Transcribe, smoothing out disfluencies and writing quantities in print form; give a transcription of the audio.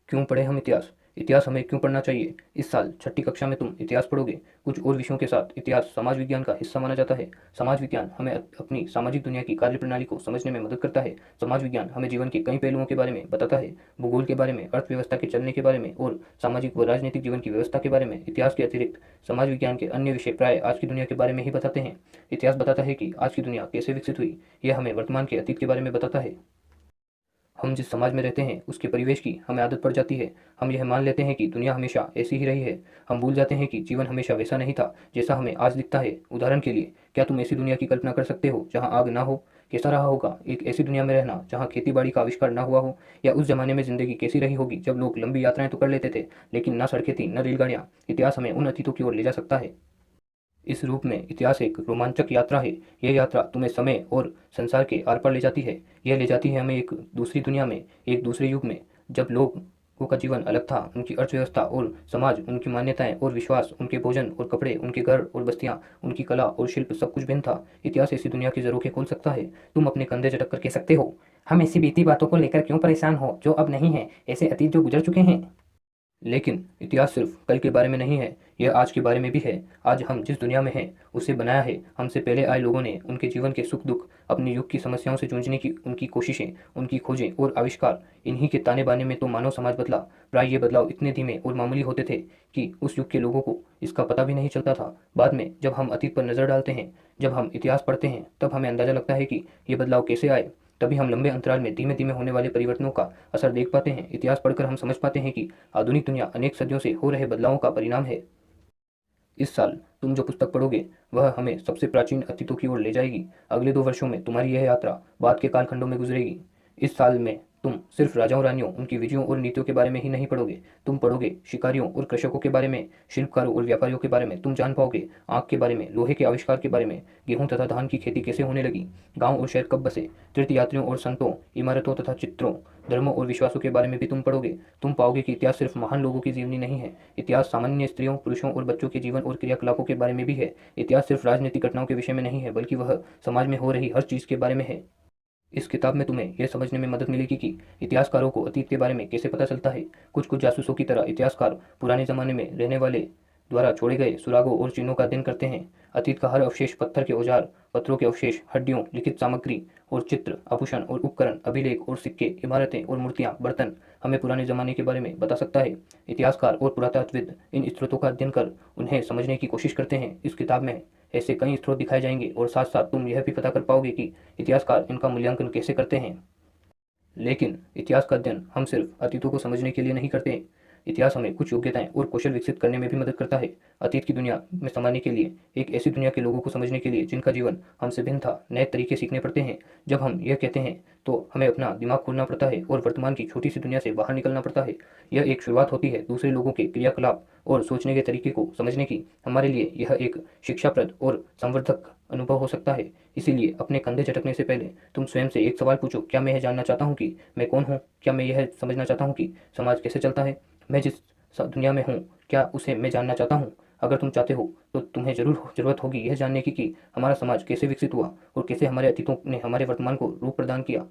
क्यों पढ़े हम इतिहास? इतिहास हमें क्यों पढ़ना चाहिए? इस साल छठी कक्षा में तुम इतिहास पढ़ोगे। कुछ और विषयों के साथ इतिहास समाज विज्ञान का हिस्सा माना जाता है। समाज विज्ञान हमें अपनी सामाजिक दुनिया की कार्यप्रणाली को समझने में मदद करता है। समाज विज्ञान हमें जीवन के कई पहलुओं के बारे में बताता है। भूगोल के बारे में, अर्थव्यवस्था के चलने के बारे में और सामाजिक व राजनीतिक जीवन की व्यवस्था के बारे में। इतिहास के अतिरिक्त समाज विज्ञान के अन्य विषय प्राय आज की दुनिया के बारे में ही बताते हैं। इतिहास बताता है कि आज की दुनिया कैसे विकसित हुई। यह हमें वर्तमान के अतीत के बारे में बताता है। हम जिस समाज में रहते हैं उसके परिवेश की हमें आदत पड़ जाती है। हम यह मान लेते हैं कि दुनिया हमेशा ऐसी ही रही है। हम भूल जाते हैं कि जीवन हमेशा वैसा नहीं था जैसा हमें आज दिखता है। उदाहरण के लिए, क्या तुम ऐसी दुनिया की कल्पना कर सकते हो जहाँ आग ना हो? कैसा रहा होगा एक ऐसी दुनिया में रहना जहाँ खेती बाड़ी का आविष्कार ना हुआ हो? या उस जमाने में जिंदगी कैसी रही होगी जब लोग लंबी यात्राएं तो कर लेते थे लेकिन ना सड़कें थी न रेलगाड़ियाँ? इतिहास हमें उन अतीतों की ओर ले जा सकता है। इस रूप में इतिहास एक रोमांचक यात्रा है। यह यात्रा तुम्हें समय और संसार के आर पार ले जाती है। यह ले जाती है हमें एक दूसरी दुनिया में, एक दूसरे युग में, जब लोगों का जीवन अलग था। उनकी अर्थव्यवस्था और समाज, उनकी मान्यताएं और विश्वास, उनके भोजन और कपड़े, उनके घर और बस्तियां, उनकी कला और शिल्प, सब कुछ भिन्न था। इतिहास ऐसी दुनिया की जरूरतें खोल सकता है। तुम अपने कंधे झटक कर कह सकते हो, हम ऐसी बीती बातों को लेकर क्यों परेशान हो जो अब नहीं है, ऐसे अतीत जो गुजर चुके हैं। लेकिन इतिहास सिर्फ कल के बारे में नहीं है, यह आज के बारे में भी है। आज हम जिस दुनिया में हैं उसे बनाया है हमसे पहले आए लोगों ने। उनके जीवन के सुख दुख, अपने युग की समस्याओं से जूझने की उनकी कोशिशें, उनकी खोजें और आविष्कार, इन्हीं के ताने बाने में तो मानव समाज बदला। प्राय ये बदलाव इतने धीमे और मामूली होते थे कि उस युग के लोगों को इसका पता भी नहीं चलता था। बाद में जब हम अतीत पर नजर डालते हैं, जब हम इतिहास पढ़ते हैं, तब हमें अंदाजा लगता है कि ये बदलाव कैसे आए। तभी हम लंबे अंतराल में धीमे धीमे होने वाले परिवर्तनों का असर देख पाते हैं। इतिहास पढ़कर हम समझ पाते हैं कि आधुनिक दुनिया अनेक सदियों से हो रहे बदलावों का परिणाम है। इस साल तुम जो पुस्तक पढ़ोगे वह हमें सबसे प्राचीन अतीतों की ओर ले जाएगी। अगले 2 वर्षों में तुम्हारी यह यात्रा बाद के कालखंडों में गुजरेगी। इस साल में तुम सिर्फ राजाओं रानियों, उनकी विजयों और नीतियों के बारे में ही नहीं पढ़ोगे। तुम पढ़ोगे शिकारियों और कृषकों के बारे में, शिल्पकारों और व्यापारियों के बारे में। तुम जान पाओगे आग के बारे में, लोहे के आविष्कार के बारे में, गेहूं तथा धान की खेती कैसे होने लगी, गांव और शहर कब बसे, तीर्थयात्रियों और संतों, इमारतों तथा चित्रों, धर्मों और विश्वासों के बारे में भी तुम पढ़ोगे। तुम पाओगे कि इतिहास सिर्फ महान लोगों की जीवनी नहीं है। इतिहास सामान्य स्त्रियों, पुरुषों और बच्चों के जीवन और क्रियाकलापों के बारे में भी है। इतिहास सिर्फ राजनीतिक घटनाओं के विषय में नहीं है, बल्कि वह समाज में हो रही हर चीज़ के बारे में है। इस किताब में तुम्हें यह समझने में मदद मिलेगी कि इतिहासकारों को अतीत के बारे में कैसे पता चलता है। कुछ कुछ जासूसों की तरह इतिहासकार पुराने जमाने में रहने वाले द्वारा छोड़े गए सुरागों और चिन्हों का अध्ययन करते हैं। अतीत का हर अवशेष, पत्थर के औजार, पत्थरों के अवशेष, हड्डियों, लिखित सामग्री और चित्र, आभूषण और उपकरण, अभिलेख और सिक्के, इमारतें और मूर्तियां, बर्तन, हमें पुराने जमाने के बारे में बता सकता है। इतिहासकार और पुरातत्वविद इन स्रोतों का अध्ययन कर उन्हें समझने की कोशिश करते हैं। इस किताब में ऐसे कई स्रोत दिखाए जाएंगे और साथ साथ तुम यह भी पता कर पाओगे कि इतिहासकार इनका मूल्यांकन कैसे करते हैं। लेकिन इतिहास का अध्ययन हम सिर्फ अतीतों को समझने के लिए नहीं करते। इतिहास हमें कुछ योग्यताएं और कौशल विकसित करने में भी मदद करता है। अतीत की दुनिया में समाने के लिए, एक ऐसी दुनिया के लोगों को समझने के लिए जिनका जीवन हमसे भिन्न था, नए तरीके सीखने पड़ते हैं। जब हम यह कहते हैं तो हमें अपना दिमाग खोलना पड़ता है और वर्तमान की छोटी सी दुनिया से बाहर निकलना पड़ता है। यह एक शुरुआत होती है दूसरे लोगों के क्रियाकलाप और सोचने के तरीके को समझने की। हमारे लिए यह एक शिक्षाप्रद और संवर्धक अनुभव हो सकता है। इसीलिए अपने कंधे झटकने से पहले तुम स्वयं से एक सवाल पूछो, क्या मैं यह जानना चाहता हूँ कि मैं कौन हूँ? क्या मैं यह समझना चाहता हूँ कि समाज कैसे चलता है? मैं जिस दुनिया में हूँ, क्या उसे मैं जानना चाहता हूँ? अगर तुम चाहते हो तो तुम्हें जरूर जरूरत होगी यह जानने की कि हमारा समाज कैसे विकसित हुआ और कैसे हमारे अतीतों ने हमारे वर्तमान को रूप प्रदान किया।